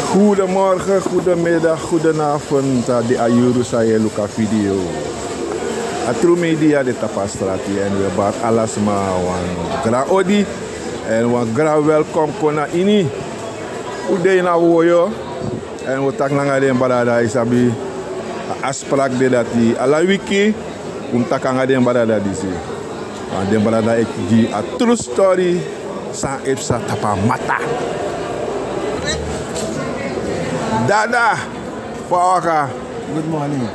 Goedemorgen, goedemiddag, goedenavond. De Ayuru Saye Luka video. Atru media de tapastrati en we bak alles maar wan gra odi en wan gra welkom kona ini. Ude na woyo en we tak nanga den barada isabi afspraak de dati ala wiki tak nanga den barada disi. Wan den barada ek di a true story sa epsa tapa mata. Dada, Fawaka. Good morning.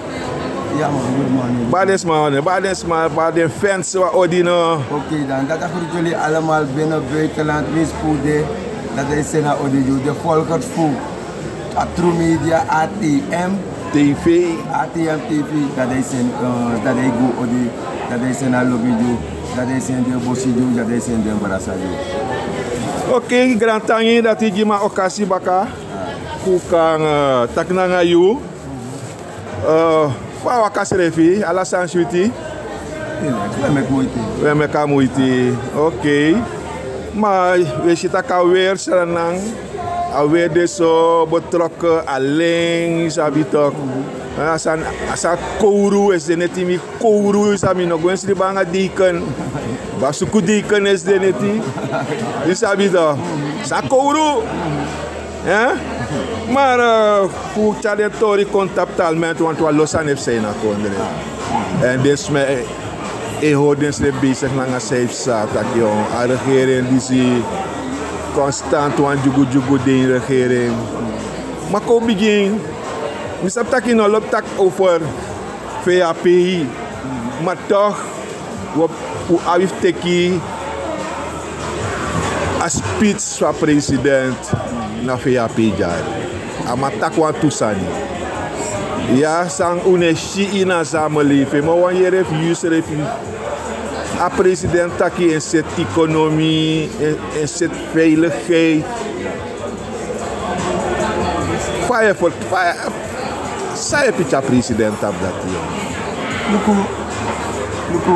Ja man, good morning. Baden fans wa odino. Oké dan, dat voor jullie allemaal binnen buitenland mispoeden. Dat is naar audio, de Volkersvoer. True Media, ATM TV. ATM TV, dat is go audio, dat is naar Lobby, dat is in de Bosidio, dat is in de Barasadio. Oké, grand tangi dat je ma okasi baka. Kukang taknanga yu. Wa kasrefi ala sanswiti. We mek moeite. Oké. Maar we zitten ka weer seranang. Alweer zo betrokken alleen sabitok. Asa kouru is de neti mi kouru sami no gwen sri banga diken. Basuku diken is de neti. Di sabitok. Sa kouru. Ja? Maar hoe tjade tori contactalment want we lossen heeft zijn akondre. En dus me hoor dus de bezig naar safe zaak jong. A regering die zie constant wan jugu de regering. Maar kom begin. Misap tak in lop tak over VAPI. Maar toch we avif teki a speech van president na VAP jar. Amatak wan tusani. Ja, sang uneshi ina samenleving. Maar wanneer refuse a president taki in zet economie, in zet veiligheid. Fire for fire. Saya picha president op dat Luku.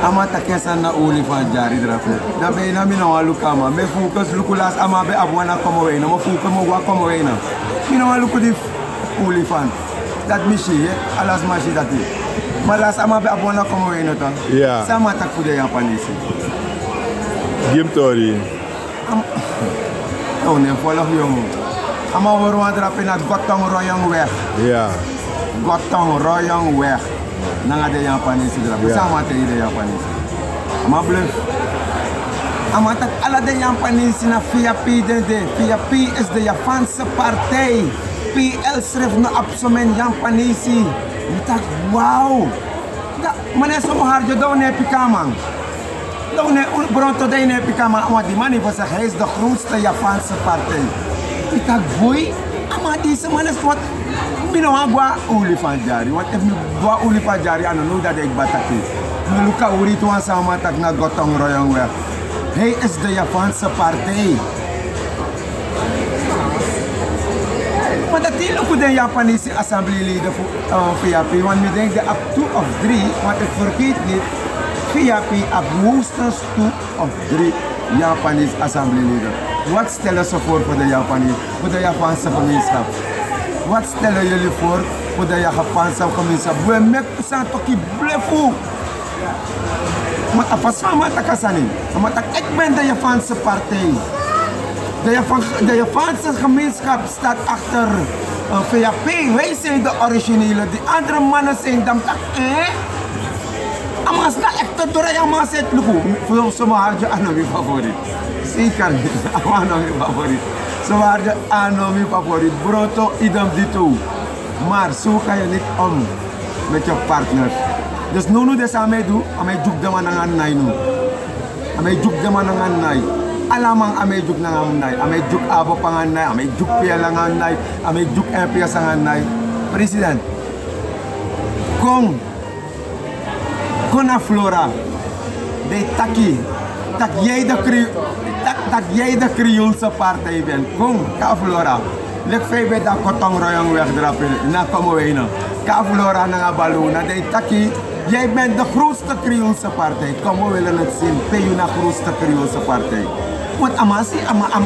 Ama takesa na olifant jari drape. Na be na mi no aluka ma. Me focus luku las ama be abwana komo we na. Mo focus mo wa komo we na. Mi no aluku di olifant. Dat mishi alas mashi dati. Malas ama be abwana komo we na ta. Ja. Sama tak fude ya panisi. Gim tori. Oh ne follow yong. Ama woro drape na gotong royong weg. Ja. Gotong royong weg. Nanga de yang panisi drape. Sama te ide yang panisi. Ama bluff. Ama tak ala de yang panisi na VAP de. VAP is de Japanse partij. PL schreef na absomen yang panisi. Tak wow. Da mana somo harjo do ne pikamang. Do ne bronto de ne pikamang ama di mani was hij is de grootste Japanse partij. Tak boy. Ama di semana wat Bino agua olifant jari. Wat if mi gua olifant jari ano no dat ik bataki. Luka uri tuan sama tak na gotong royong weg. Hij is de Japanse partij. Maar dat die ook de Japanese assembleleden voor VAP. Want we denken op 2 of 3, want ik vergeet niet, VAP op hoogstens 2 of 3 Japanese assembleleden. Wat stellen ze voor de Japanse gemeenschap? Wat stellen jullie voor de Japanse gemeenschap? We maken zijn toch die blefu. Maar afas van wat kasani. Maar ik ben de Japanse partij. De Japanse gemeenschap staat achter VAP. Wij zijn de originele. Die andere mannen zijn dan tak. Amas na echt door Japan zit luku. Voor zomaar harde aan mijn favoriet. Zeker niet. Aan mijn favoriet. Zomaar harde aan mijn favoriet. Broto idem dito. Maar zo kan je niet om met je partner. Dus nu de samen doen, amai juk de man nangan nai nu. Amai juk de man nangan nai. Alamang amai juk nangan nai. Amai juk abo pangan nai. Amai juk pia nangan nai. Amai juk empia sangan nai. President. Kong. Kona Flora. De taki. Tak jij de Creoolse partij bent. Kong. Ka Flora. Lek febe da kotong royong weg drapen. Na komo we na. Ka Flora na baluna. De taki. Jij bent de grootste Creoolse partij. Kom, we willen het zien. Ben je de grootste Creoolse partij? Want amasi,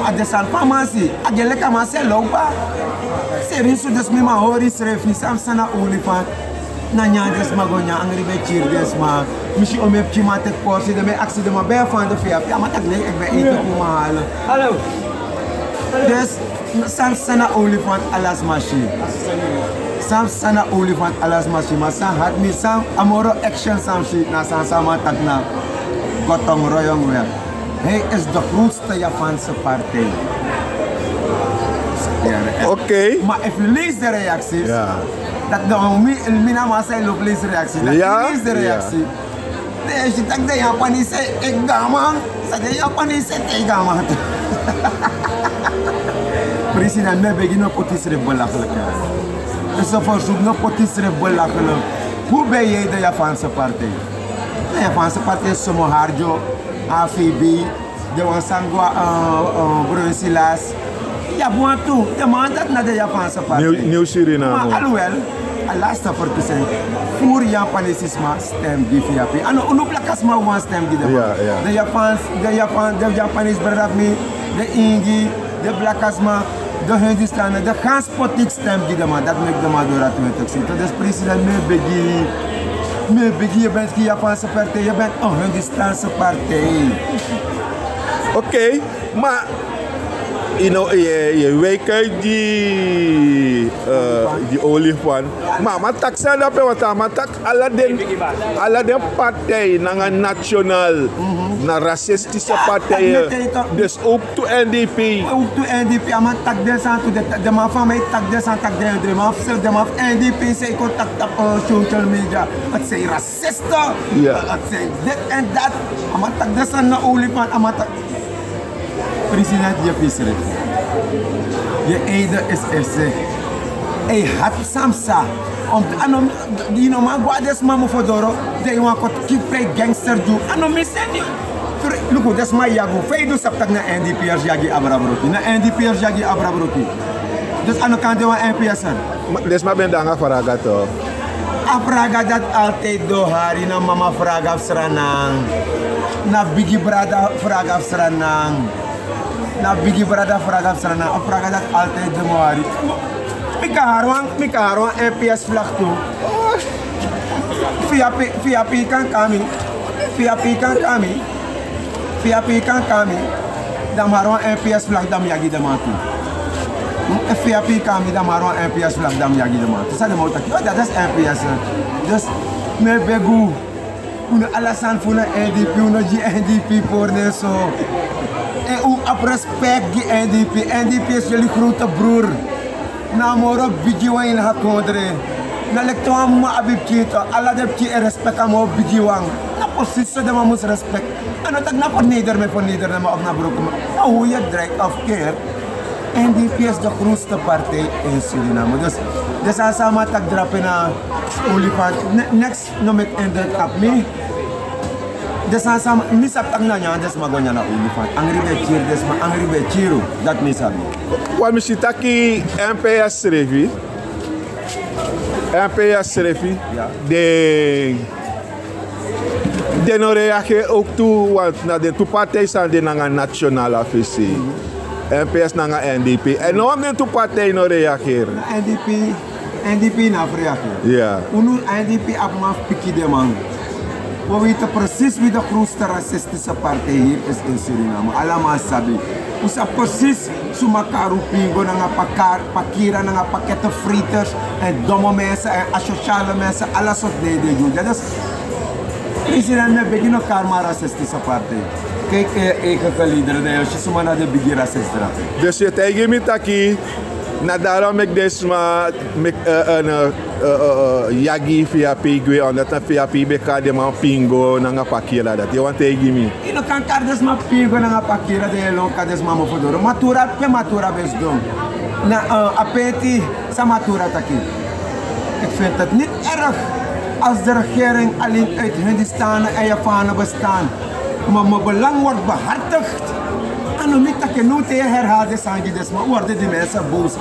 adesan pa amasi. Agele ka amasi lopa. Serin so des me ma hori schreef niet sam sana olifant. Na nya des magonya angri be chir des ma. Mishi ome pchima tek porsi de me aksi de ma be van de via. Ja, maar tak nee, ik ben eten kom halen. Hallo. Dus sam sana olifant alas machine. Sam sana olifant alas machine. Maar sam had me sam amoro action sam shit na sam sama tak na Gotong Royong weer. Hij is de grootste Japanse partij. Oké. Maar als je leest de reacties, dat de mina massa ook leest de reacties. Dat je leest de reactie. Als je denkt de Japanese, ik ga man. Zeg de Japanese, ik ga man. President, me begin op het schrijf belachelijk. Dus ze verzoeken op het schrijf belachelijk. Hoe ben jij de Japanse partij? De Japanse partij is Somo Harjo, AFB, de Wansangwa Brusilas. Ja, buon toe. De man dat naar de Japanse partij. Nieuw Suriname. Maar alhoewel, de laatste % voor Japanesisme stem die via P. En ook plakasma one stem die de Japanese beradmi, de Ingi, de Blakasma, de Hindustanen, de gans politiek stem die de man. Dat maakt de man door het 20 Dus president me begi, je bent geen Japanse partij, je bent een Hindustanse partij. Oké, maar je weet uit die olifant. Maar tak zijn dat wat maar tak alle de partijen naar nationaal, naar racistische partijen. Dus ook to NDP. Ook to NDP, maar tak desant de man van mij tak desant tak de man zelf de man NDP zei contact op social media. Het zijn racisten. Het zijn dit en dat. Maar tak desant naar olifant, maar tak president je pisser. Je eigen is esse. Hij had samsa. Om die no man guardes mamu fodoro. They want to keep play gangster do. Ano me send you. Look, that's my yago. Feidu saptak na NDPers yagi abrabroki. Na NDPers yagi abrabroki. Dus ano kan de NPS aan. Dus maar ben danga vraga toch. Afraga dat altijd do hari na mama vraga sranang. Na bigi brada vraga sranang. Na bigi brada vraga sranang. Afraga dat altijd de moari. Mika harwang NPS vlag toe. Via pikan kami. Via pikan kami. Dam harwang NPS vlag dam yagi de matu. Via kami dam harwang NPS vlag dam yagi de matu. Sa de mota ki. Dat is NPS. Dus me begu. Una alasan funa NDP, una NDP voor ne so. En ook op respect die NDP. NDP is jullie grote broer. Na moro bijiwang in hakondre. Na lektoa mo abibchito. Alla de pchi respect amo bijiwang. Na posisio de mamus respect. Ano tag na verneder me of na broek. Na hoe je direct afkeer. NDP is de grootste partij in Suriname. Dus als we tak drapen na olifant. Next no met indruk op me. Dus als we misap tak na nyan des magonya na olifant. Angri be chir des ma angri be chiru. Dat misap. Wat misschien taki NPS Revi. NPS Revi. De no reageer ook toe, want na de two partijen zijn de nanga nationale affiche. NPS nanga NDP. En waarom de two partijen no reageren? NDP na reageren. Ja. Unu NDP abmaf piki de man. We weten precies wie de grootste racistische partij hier is in Suriname. Allemaal sabi. We zijn precies zo makaru pingo, pakira, pakketten frieters en domme mensen en asociale mensen, alles wat die doen. Dat is president met begin elkaar maar racistische partij. Kijk, eigen liederen, als je zo maar naar de begin racisten. Dus je tegen me taki, na daarom ik desma yagi via pigwe, omdat een via pibeka de man pingo nanga pakira dat. Je want tegen me. Ino kan kardes ma pingo nanga pakira de long kardes ma mo fodoro. Matura bes dom. Na apeti sa matura taki. Ik vind het niet erg als de regering alleen uit Hindustan en Japan bestaan. Maar mijn belang wordt behartigd. En om dat je nooit herhaalde sangi des maar worden die mensen boos.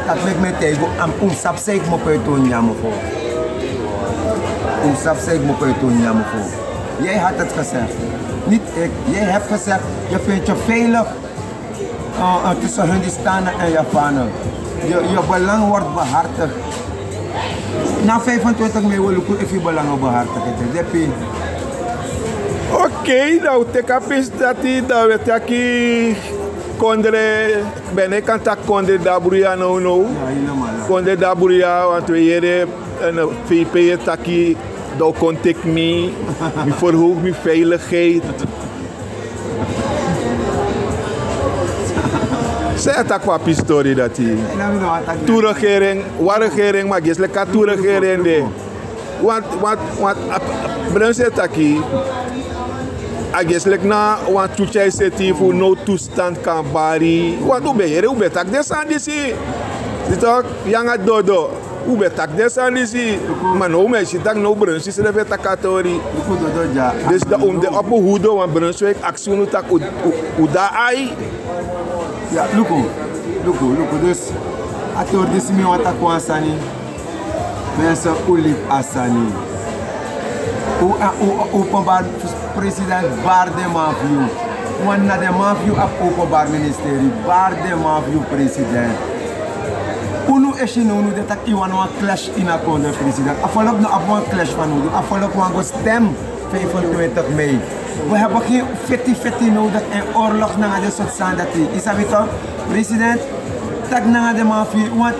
Dat maakt me tegen om sapseik mo peutun jamu voor. Om sapseik mo peutun jamu voor. Jij had het gezegd. niet ik. Jij hebt gezegd, je vindt je veilig tussen Hindustanen en Japanen. Je belang wordt behartigd. Na 25 mei wil ik even je belangen behartigen. Oké, nou tekapis dat die dat we taki kondre ben ik kan tak kondre daburia no. Kondre daburia want we hier een VP taki do contact me, me verhoog mijn veiligheid. Zeg dat qua historie dat hij. Toeregering, waar regering maar is lekker toeregering de. Want Bruin zegt dat hij. Ageslik na want tuchai seti voor no toestand kan bari. Want hoe ben je tak desandisi. Dit ook yanga dodo. Hoe ben tak desandisi. Maar nou mensen tak no Bruin is er vet takatori. Dus de om de op hoede want Brunswijk actie nu tak uda ai. Ja, luku. Dus ator dismi wata kwansani. Mensen ulip asani. Openbaar president baarde mafio. Wanneer de mafio op openbaar ministerie baarde mafio president. Unu eshin unu dat ik iwan een clash in a konde president. Afgelopen nog een clash van unu. Afgelopen een stem 25 mei. We hebben geen feti nodig en oorlog naar de soort staan dat is dat toch? President, tak naar de mafia. Want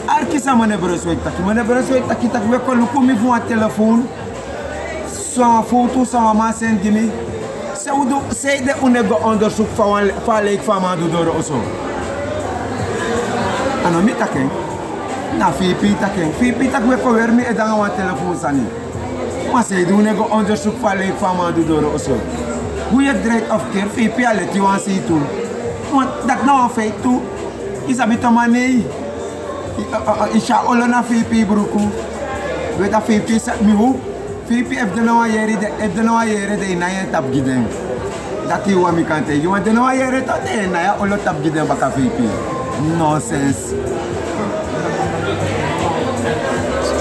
arkisa meneer Brunswijk tak. Meneer Brunswijk tak kita we kon lukken me voor een telefoon. Zo'n foto, zo'n man zijn die zij de unego onderzoek van leek van Madu door of zo. En dan met dat ken, na VP dat ken, VP dat we kunnen weer dan gaan telefoon zijn. Maar zij doen unego onderzoek van leek van Madu door of zo. Hoe je draait of keer VP let je aan zien toe. Want dat nou een feit toe, is dat met een manier. Ik ga alle naar VP broeken. Weet dat VP zegt me hoe. VP heeft de nou jaren de na je tap giden. Dat is wat ik kan zeggen. Want de nou jaren tot de na je alle tap giden baka VP. Nonsense.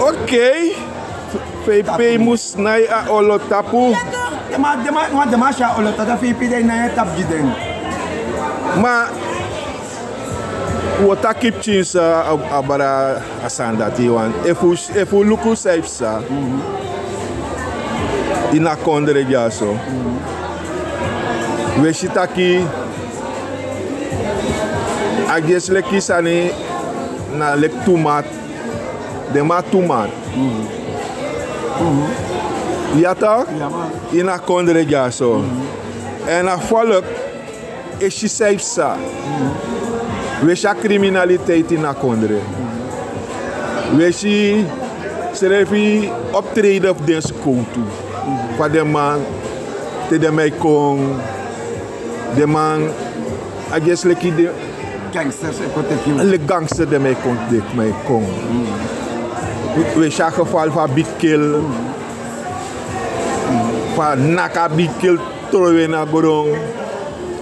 Oké. VP moest na je alle tapu. Ja, de maar ja alle tot de VP de na je tap giden. Maar wat ik heb chins abara asandati want if we look safe sa. In a kondre jaso. We shitaki ages leki sani na lek tomat. De ma tomat. Ja toch? In a kondre jaso. En a volk is she safe sa. We sha criminaliteit in a kondre. We shi serefi optreden op den school toe. Kwa de man te de mij kon de man ageslik de Gangsters en protectie. Le gangster de mij kon dik mij kon. We sha geval van big kill. Van naka big kill trowe na gorong.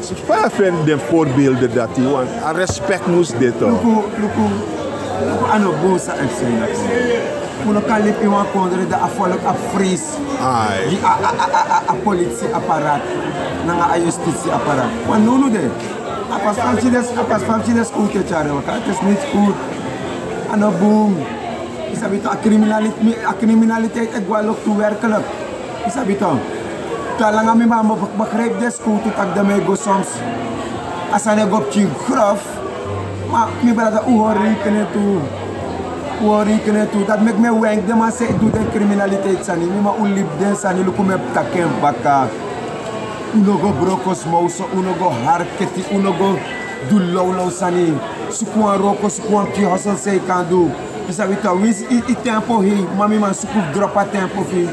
Het is veel de voorbeelden dat hij want a respect moest dit toch. Luku ano bosa FC na. Uno kalip iwan kondre da afolok a freeze. Ai. A politie apparaat. Nanga a justitie apparaat. Want nu de. Apas famchi des goed te chare. Het is niet goed. Ano boom. Is dat het a criminaliteit ek wel toe werkelijk. Is dat het? Terwijl aan mijn mama begrijp des goed dat de mij go soms. Als hij go op je graf. Maar mijn brada rekenen toe. Dat maakt me wenk. De man zegt doe de criminaliteit sani. Maar hoe liep den sani lukt me takken baka. Uno go brokos mouso, uno go harketi, uno go do lolo sani. Sukuan roko, sukuan ki hustle say kan do. Is dat weet wins i tempo hier. Mami man suku drop a tempo hier.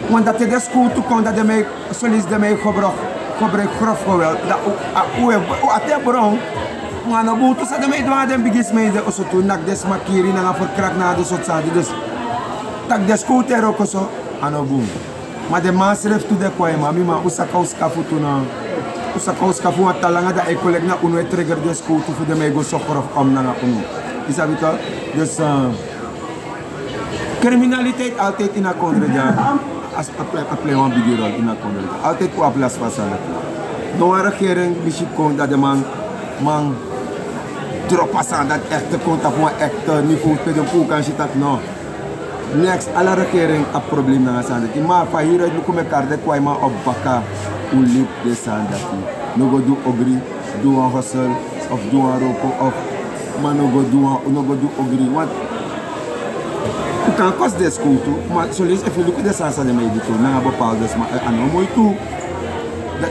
Want dat de school toe komt dat de mij solis de mij gebrek grof geweld. Dat até bron. Maar no boete sa de mij doen de bigis mij de oso toe nak des makiri na verkrak na de soort zaken. Dus tak de school ter ook zo ano boom. Maar de man schreef toe de kwai mami man usaka uskafu toe na. Usaka uskafu wat talanga da ekolek na uno trigger de school toe voor de mij go so grof om na uno. Is dat dus criminaliteit altijd in een contra. een biggie rol in de controle. Altijd op plaats van zijn. Door een regering misschien komt dat de man drop aan dat echte komt op een echte niveau per de poek en shit dat no. Next, alle regering een probleem na zijn. Maar van hieruit moet ik elkaar de kwam op bakka hoe liep de zijn dat no go do ogri, do een hustle of do een roko of maar no go do ogri. Want je kan kost de school toe, maar zoals even look de sansa de mij toe, na bepaalde maar aan mooi toe.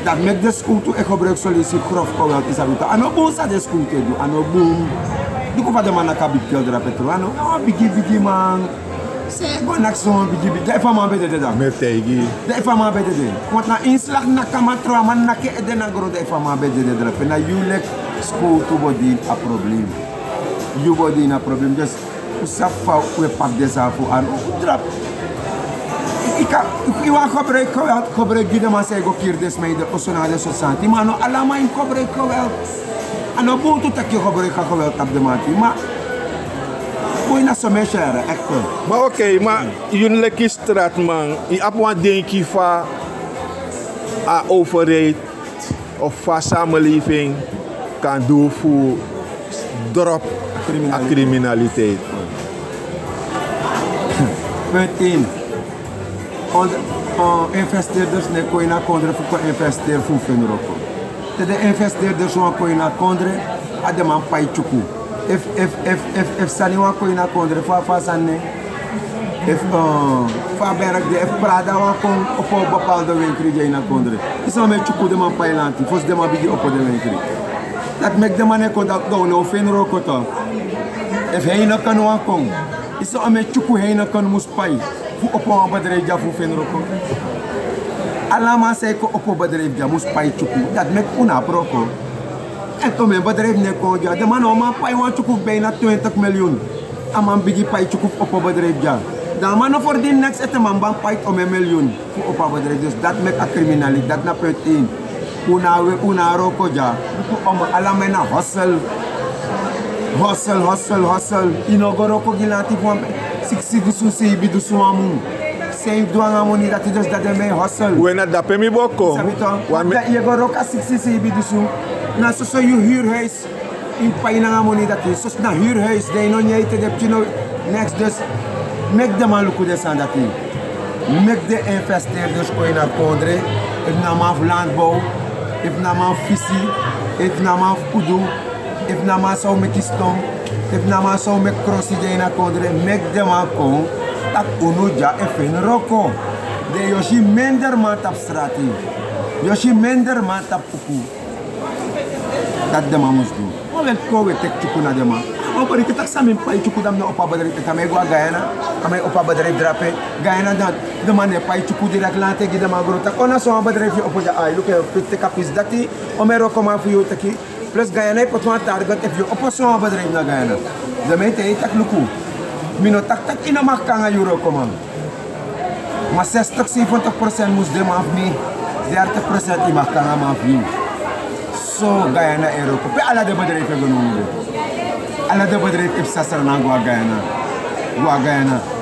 Dat met de school toe, ik gebruik zoals je grof kouweld is dat. En ook boos de school te doen, en ook boom. Ik hoef de man naar kabik kelder op het roan. Oh, biggie man. Zeg, go naar zo'n biggie. Dat is van mij bij de dag. Met tegi. Dat is van mij bij de dag. Want na inslag na kamatro, man na ke de na groot dat is van mij bij de dag. En na jullie school toe wordt die een probleem. You wordt die een probleem. Dus usafa we pak deze af en drap. Ik wil gebruik die man zei go kier des mij de personale sociëteit. Maar no allemaal in gebruik geweld. En no boot dat je gebruik geweld op de maat. Maar hoe na zo'n mensen echt. Maar oké, maar jullie kies straat man. Je hebt wat denk je van a overheid of van samenleving kan doen voor drop criminaliteit. Punt 1. Investeerders ne kon je naar kondre voor investeren voor Fenroko. De investeerders want kon je naar kondre, de man pai chuku. If saniwa kon je naar kondre voor sanne. If Faberg de Prada want kon op een bepaalde winkel je naar kondre. Is al met chuku de man pai lanti, voor de man bigi op de winkel. Dat maakt de man ne kon dat doen no Fenroko toch. If hij na kan want kon, is al met chuku hij na kan mus pai. Op een bedrijf ja voor Fenroko. Allemaal zei ik op een bedrijf ja moest pai chuku. Dat met una broko. En toen mijn bedrijf ne kon ja. De man oma pai want chuku bijna 20 miljoen. En man bigi pai chuku op een bedrijf ja. Dan man voor die next et man ban pai om 1 miljoen op een bedrijf. Dus dat met a criminaliteit. Dat na punt 1. Una roko ja. Om allemaal na hustle. Inogoroko gilanti van 60 dusu seibi dusu amu. Save doang amoni dat is dat de mij hustle. Hoe na dat pemi boko? Dat je goroka 60 seibi dusu. Na so je huurhuis in paina amoni dat is. So na huurhuis de no niet de pino next dus make de man luku de sandati. Make de investeerders koin naar kondre. If na man landbouw, if na man visie, if na man kudu. If na ma zou met kistom, if na ma zou met crossi de na kondre, make de man kon, tak unuja e Fenroko. De yoshi minder man tap strati, yoshi minder man tap puku. Dat de man moest doen. Maar wel kowe tek chuku na de man. Maar ik tak samen pai chuku dam na opa bedrijf, ik amai gua Guyana, amai opa bedrijf drape, Guyana dat de man ne pai chuku direct lante de man grota. Ona so bedrijf je opa ja ai, look at the kapis dati, omero koma fu yo taki. Plus Guyana heeft een target if je op zo'n bedrijf naar Guyana. De meeste heet dat luku. Mino tak in de markt kan euro komen. Maar 60-70% moest de man mee. 30% die markt kan maar mee. Zo Guyana Europa. Pe alle de bedrijven genoemd. Alle de bedrijven heeft sasser naar Guyana.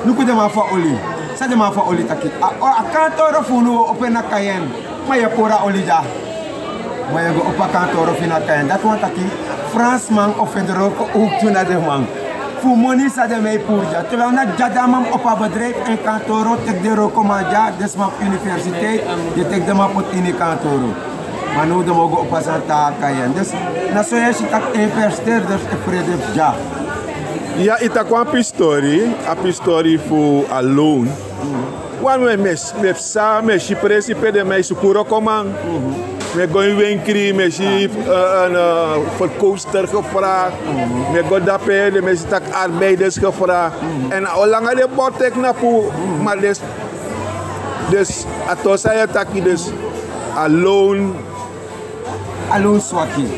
Luku de man van olie. Sa de man van olie takit. A kantoor voor nu op een Cayenne. Maar je pora olie daar. Maar je gaat op een kantoor of in een kain. Dat want ik Fransman of in de rook ook toen naar de man. Voor money sa de mij poerja. Terwijl na jadamam op een bedrijf en kantoor tek de rook maar ja, dus maar universiteit, je tek de man in de kantoor. Maar nu de mogen op een zanta kain. Dus na zo je ziet dat investeerders en vrede ja. Ja, het is een story voor een loon. Wanneer we samen met principe de mij zoeken komen. We gaan in winkel, we zien een verkoopster gevraagd. We gaan daar bij de mensen arbeiders gevraagd. En hoe lang de botek napu, maar dus atau saya taki dus alone swaki.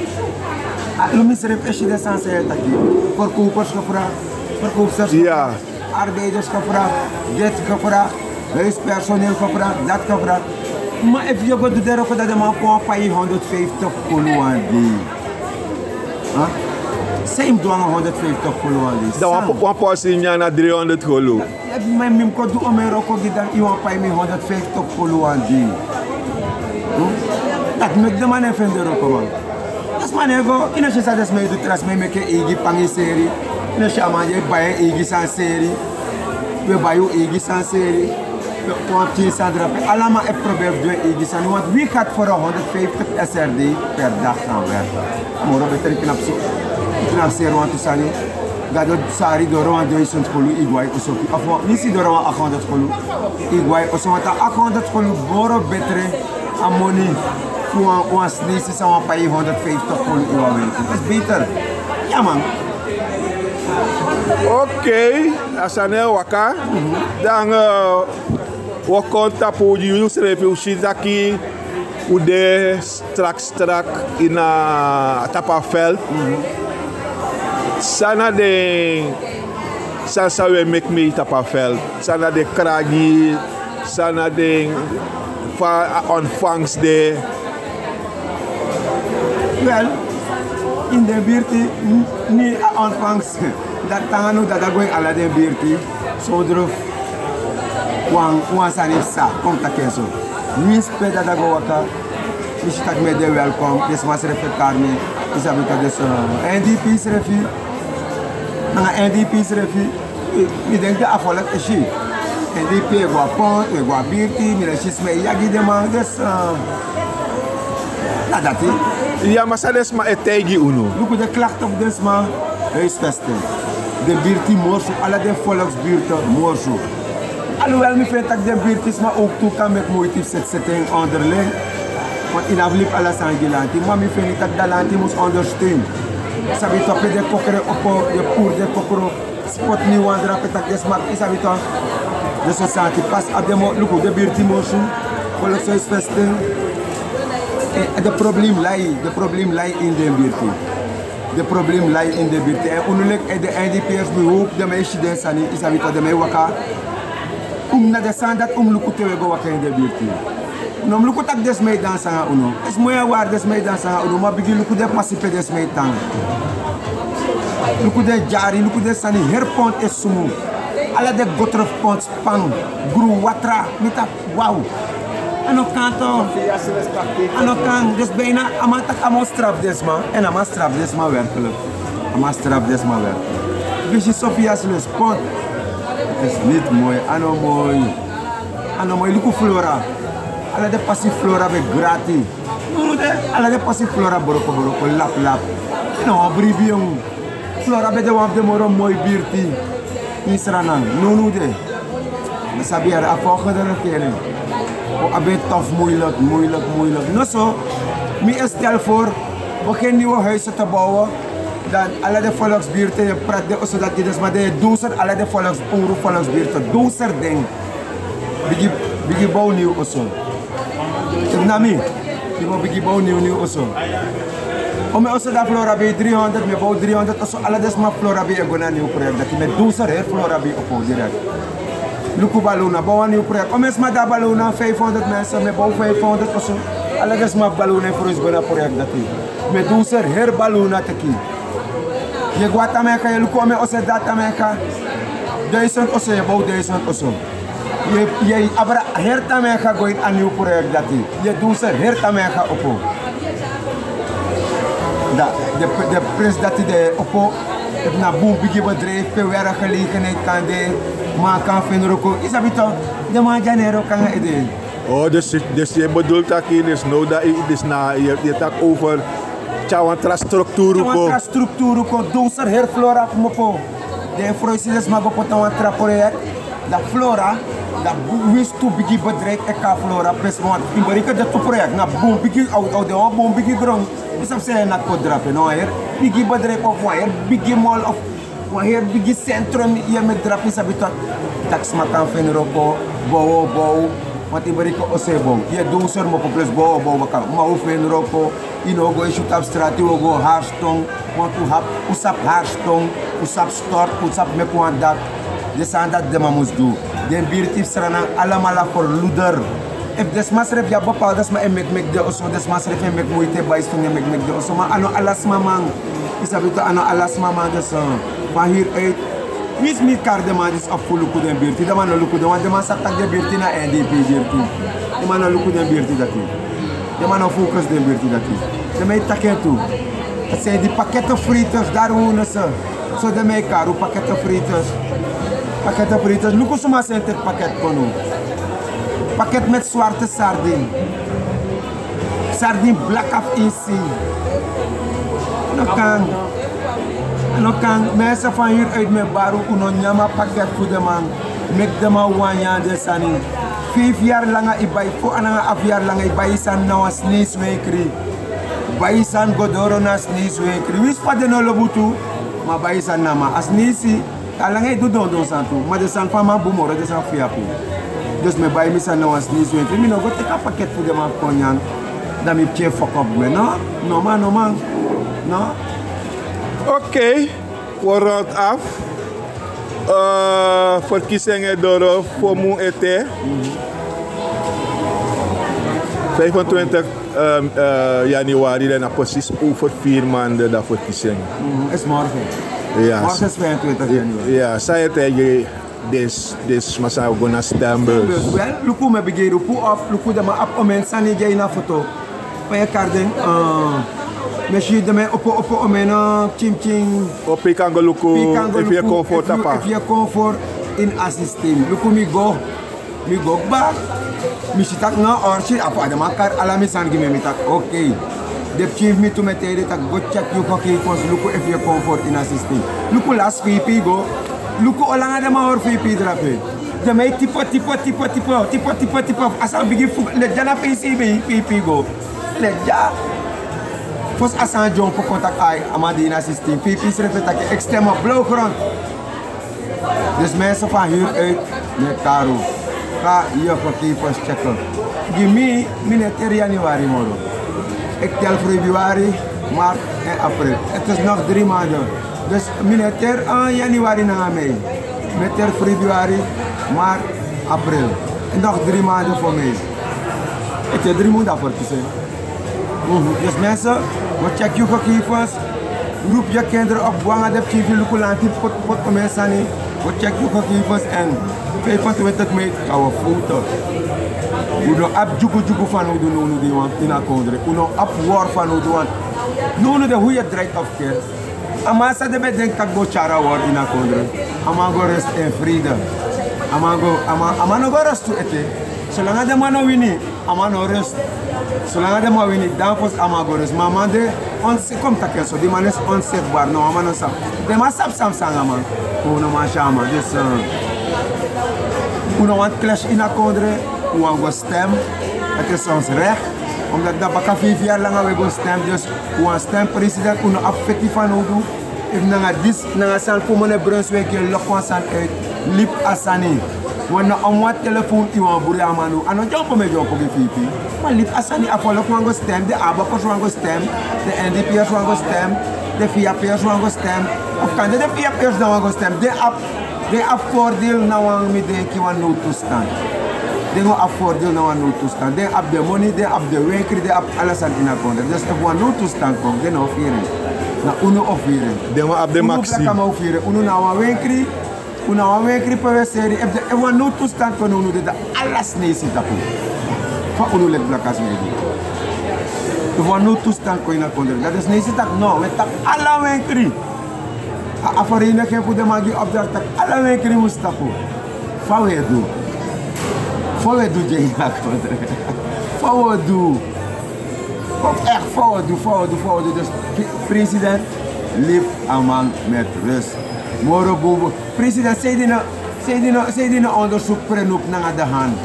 Alone misrep is de sans saya taki. Verkopers gevraagd, verkoopsters gevraagd, arbeiders gevraagd, dit gevraagd, huispersoneel gevraagd, dat gevraagd. Maar if je gaat doen dat de man kon paai 150 kolo aan die. Zijn dwang 150 kilo aan die. Dan een portie naar 300 kilo. Mijn mim ko doe om een roko die dan iemand pay me 150 kilo aan die. Dat met de man even de roko man. Dat is man ego. In als je zegt dat mij doet tras mij make egi pangi serie. In als je man je bij egi san serie. We bij je egi san serie. We kwam Sandra. Allemaal een probleem doen egi san. Want wie gaat voor 150 SRD per dag gaan werken? Moro beter knap zo. Knap serie want sani. Gado sari doro aan 1000 kolu iguai osoki. Afwa nisi doro aan 800 kolu iguai osomata 800 kolu boro betre aan money voor ons nisi sama pay 150 kolu iguai. Dat is beter. Ja man. Oké, asane waka. Dan we conta po you schrijven shitaki ude strak in a tapaveld. Sana de Sansa we make me tapaveld. Sana de kragi, sana de ontvangst de. Wel, in de buurt niet ontvangst. Dat tangano dat going ala de buurt. Zo droef. Wan sanifsa, kom ta kenzo. Niet spelen dat go waka. Dus tak me de welkom. Des mas reflectar me. Is abita des NDP refi. Na NDP refi. Mi denk de afvalak is je. NDP go pont, go birti, mi le chisme yagi de man des. Nadati. Ja, maar sa des ma etegi uno. Look de klacht op des man. Huisvesten. De birti morso, alle de volksbuurten morso. Alhoewel mi vind dat de buurt is, maar ook toe kan met moeite zetten onderling. Want in afliep alles aan gelanti, maar mi vind dat de lanti moest ondersteunen. Sabi toch de kokere op de poer de kokoro spot niet wandelen op het is maar is sabi toch de society pas op de mo look de buurt morso, volkshuisvesting. De probleem lie in de buurt. De probleem lie in de buurt. En ongelukkig de NDP'ers behoop de meisje den sani is sabi toch de mij waka. Na de sandat luku te go waka in de buurt. Nom luku tak des mij dan sanga uno. Es moya waar des mij dan sanga uno, maar bigi luku de pasipe des mij tang. Luku de jari, luku de sani herpont es sumu. Ala de gotrof pont spang, gru watra, mita wow. Ano kanto. Ano kan des bijna amatak amo straf des ma en ama straf des ma werkelijk. Ama straf des ma werkelijk. Bigi Sofia's les pont. Het is niet mooi, ano mooi, luku flora. Alla de passi flora be gratis. No de, alla de passi flora boroko lap. No bribi yung flora be de wap de moro mooi birti. Nisranan, no de. Nasabi er volgende regering. O abe tof moeilijk. No zo, mi stel voor, we geen nieuwe huizen te bouwen. Dat alle de volksbuurten, je praat de zodat je dus maar de dozer, alle de volksbuurten, dozer ding. Bigi bouw nieuw of zo. Nami, bigi bouw nieuw of zo. Om also dat flora bij 300, me bouw 300 of zo, alle des maar flora bij een nieuw project. Dat je met dozer her flora bij op direct. Luku baluna, bouw een nieuw project. Om eens maar dat baluna, 500 mensen, me bouw 500 of zo. Alle des maar baluna voor ons bijna project dat je. Met dozer her baluna te kiezen. Je gaat aan mij gaan, je lukt als je dat aan mij gaat. 1000 of zo, je bouwt 1000 of zo. Je abra hert aan mij gaat gooien aan nieuw project dat je doet ze hert aan mij gaat op. De prijs dat je de op het na boom biggie bedrijf, per werkgelegenheid kan de maar kan vinden ook. Is dat toch? De man janero kan het doen. Oh, dus je bedoelt dat je dus nou dat je tak over infrastructuur ko doser her flora mo de infrastructuur ma go potão project da flora da wist to bigi bedrijf eka flora pesmont imbarika de to project na boom bigi au de boom bigi grond isap se na kodrape no her bigi bedrijf of wire bigi mall of wire bigi centrum ya met drape sabitat tax ma kan fenroko bow want imbarika osebo ye doser mo plus bow baka ma o fenroko ino go shoot up strati o go harstong want to have usap harstong usap store usap mekwandak de sandat de mamus do den birtif strana alamala for luder if des masref ya bapa des ma emek de oso des masref emek moite baistung emek de oso ma ano alas mamang Is dat aan alles mama dus van hieruit. Wie is met kaart de man is op voor lukken den beurtie. De man lukken de want de man zakt de beurtie naar NDP beurtie. De man lukken den beurtie dat hij. De man focus den beurtie dat hij. De mij takken toe. Het zijn die pakketten frieters, daar wonen ze. Zo de mij kaart, pakketten frieters. Pakketten frieters, lukken ze maar zijn het pakket kono. Pakket met zwarte sardine. Sardine black of easy. En dan kan mensen van hieruit met baru unonyama pakket voor de man. Met de man wanneer de sani. 5 jaar lang ibai, voor een 8 jaar lang ibai san na was sneeswekri. Bai san godoro na sneeswekri. Wist pa de no lobutu, maar bai san nama. As nisi, alang doe don santu. Maar de san van man bumoro, de san fiapi. Dus me bai mi san na was sneeswekri. Mi no go take a pakket voor de man konyan. Dan mi pje fuck up me, no? No man, no man. No? Oké, we ronden af. Verkiezingen door voor moe ete. 25 januari, dan precies over 4 maanden dat verkiezingen. Is morgen. Ja. Morgen is 25 januari. Ja, zei het tegen deze massa we gaan stemmen. Wel, luku me begin op, luku de ma op om mensen niet gaan naar foto. Maar je kan den, misschien de me op om een chim. Op ik kan luku, if je comfort apa. If je comfort in assisting, luku mi go back. Mi sitak na orsi apa ada makar alami san gime mi tak okay. De chief mi to metere tak go check you koki kos luku if je comfort in assisting. Luku last VP go. Luku olanga de ma or VP drape. De me tipo asa bigi fu le jana VP go. Le ja Fos asan John voor contact ai amadi in assisting. VP is reflecta ke extrema blauwgrond. Dus mensen van hieruit met Karo. Ga hier voor keepers checken. Give me minute januari moro. Ik tel februari, maart en april. Het is nog 3 maanden. Dus minute januari naar mij. Minute februari, maart, april. En nog 3 maanden voor mij. Ik heb 3 maanden voor te zijn. Dus mensen, we checken je keepers. Roep je kinderen op, wanga de TV lukulanti pot mensen niet. We checken je keepers en 25 mei gaan we foto. We doen ab jugu van hoe doen die want in een kondre. We doen ab war van hoe doen. Nu de hoe je draait of keer. Amasa de bedenkt dat go chara war in een kondre. Amago rest in vrede. Amano go rest to ete. Zolang de man wini, amano rest. Zolang de man wini, dan pas amago rest. Mama de onse kom taken so. Die man is onzetbaar. No amano sap. De man sap sanga man. Hoe man chama. Dus we want clash in een kondre, we want stem. Het is ons recht, omdat dat baka 5 jaar lang we gaan stem. Dus we want stem president, we want affectie van hoe doen. If nanga dis, nanga san komone Brunswick, je lokwan san uit, lip asani. We na amwa telefoon, je want buri amanu. Ano jump me jump op pipi. Maar lip asani afvallen we gaan stem, de abakos we gaan stem, de NDP'ers we gaan stem, de VAP'ers we gaan stem. Of kan de VAP'ers dan gaan stem, de voordeel nou aan me denk je van noodtoestand. De voordeel nou aan noodtoestand. De op de money, de op de winkel, de op alles aan in de konder. Dus als we noodtoestand komt, dan offeren. Na uno offeren. De op de maxi. Uno plakama offeren. Uno nou aan winkel, uno aan winkel per serie. If we noodtoestand kunnen uno de alles nee zit op. Van uno let plakas mee doen. If we noodtoestand kunnen in de konder. Dat is nee zit op. No, met dat alle winkel. Afarina ke voor de magie opdracht alle weken moest tapu. Forward do. Forward do je na kontre. Forward do. Echt forward do. Dus president leef amang met rust. Moro bobo. President zei die onderzoek prenoep naar de hand.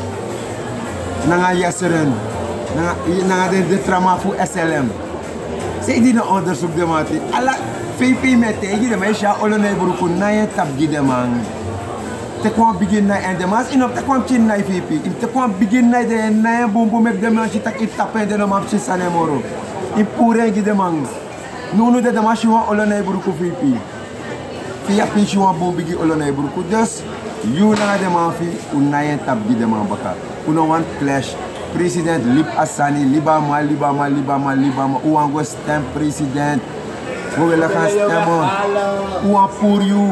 Naar Yesseren. Naar de trauma voor SLM. Zei die onderzoek de mati. Alla VP met tegen de meisje olone broeken na je tap gide man. Te kwam begin na en de mas in op te kwam chin na VP. In te kwam begin na de na je bombo met de man chita ik tap en de no map sane moro. In pure gide man. Nu de mas je olone broeken VP. Via pinchi wa bombo gide olone broeken. Dus you na de man fi un na je tap gide man baka. Uno one clash. President Lip Asani, Libama, Uango stem president. We willen gaan stemmen. Hoe voor you.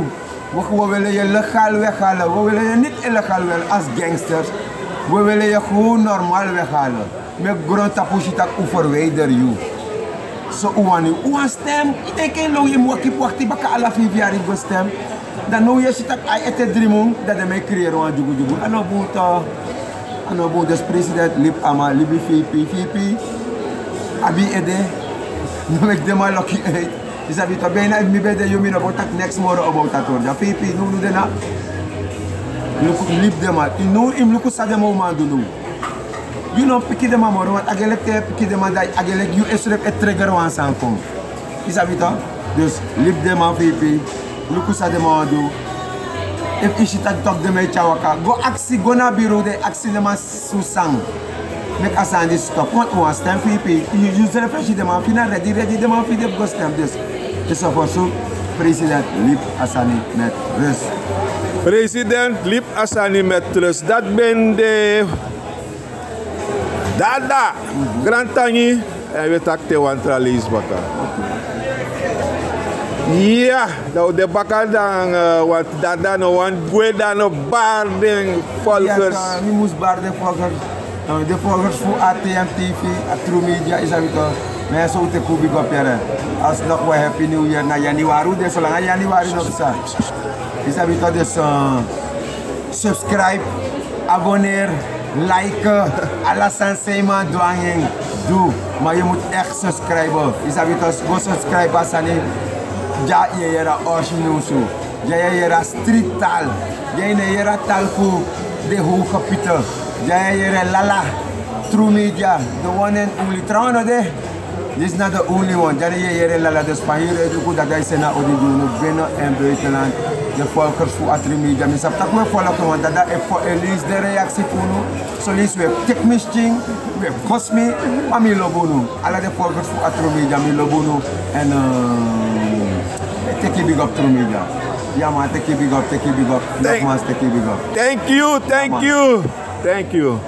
We willen je legaal weghalen. We willen je niet illegaal weghalen als gangsters. We willen je gewoon normaal weghalen. Met grond tapushita u verwijder you. Zo uwani. Uwan stem. Ik denk dat je moet wachten baka ala 5 jaar in stem. Dan nou je zit aan het dreamen dat je mij creëren aan jugu jugu. Ano boet dus president lip ama libi VP. Abi ede. Nu ik de maar lucky uit. Is dat het bijna ik me bij de jongen about that next morning about that hoor. Ja VP nu de na. Lip de maar. Nu im luku sa de moment doen. You know piki de maar want agelek te piki de maar dat agelek you esrep et trigger wan san kom. Is dat het dus lip de maar VP. Luku sa de moment doen. If ishi tak top de mij chawaka. Go aksi go na bureau de aksi de maar susang. Make us on this stop. What was stamp VP? You use the refresh the man. Fina ready the man. Fi de go stamp this. This of also President Lip Asani met rust. President Lip Asani met rust. Dat ben de Dada. Grand Tangi. En we takte wantralis baka. Ja, dat de baka dan wat Dada no want gue dan no barden volgers. Ja, nu moest barden volgers. De volgers voor ATM TV, True Media is dat toch. Maar zo te kubik op jaren. Als nog wel Happy New Year na januari, dus zolang januari nog staat. Is dat toch dus subscribe, abonneer, liken, alles aan zijn dwanging. Doe, maar je moet echt subscriben. Is dat toch go subscribe als aan ja je jera origineel zo. Ja je jera street taal. Ja je jera taal voor de hoge pieten. Jaya Lala, True Media, the one and only. Trouwens, this is not the only one. Jaya Lala, de Spanje, de goed dat hij zijn naar Odidono, binnen en buitenland. De volkers voor True Media. Ik heb ook volgen, want dat is voor Elise de reactie voor nu. Zo lees we technisching, we Cosme, maar mi lobono. Alle de volkers voor True Media, mi lobono en take big up True Media. Ja man, take big up. Nogmaals, take big up. Thank you. Thank you.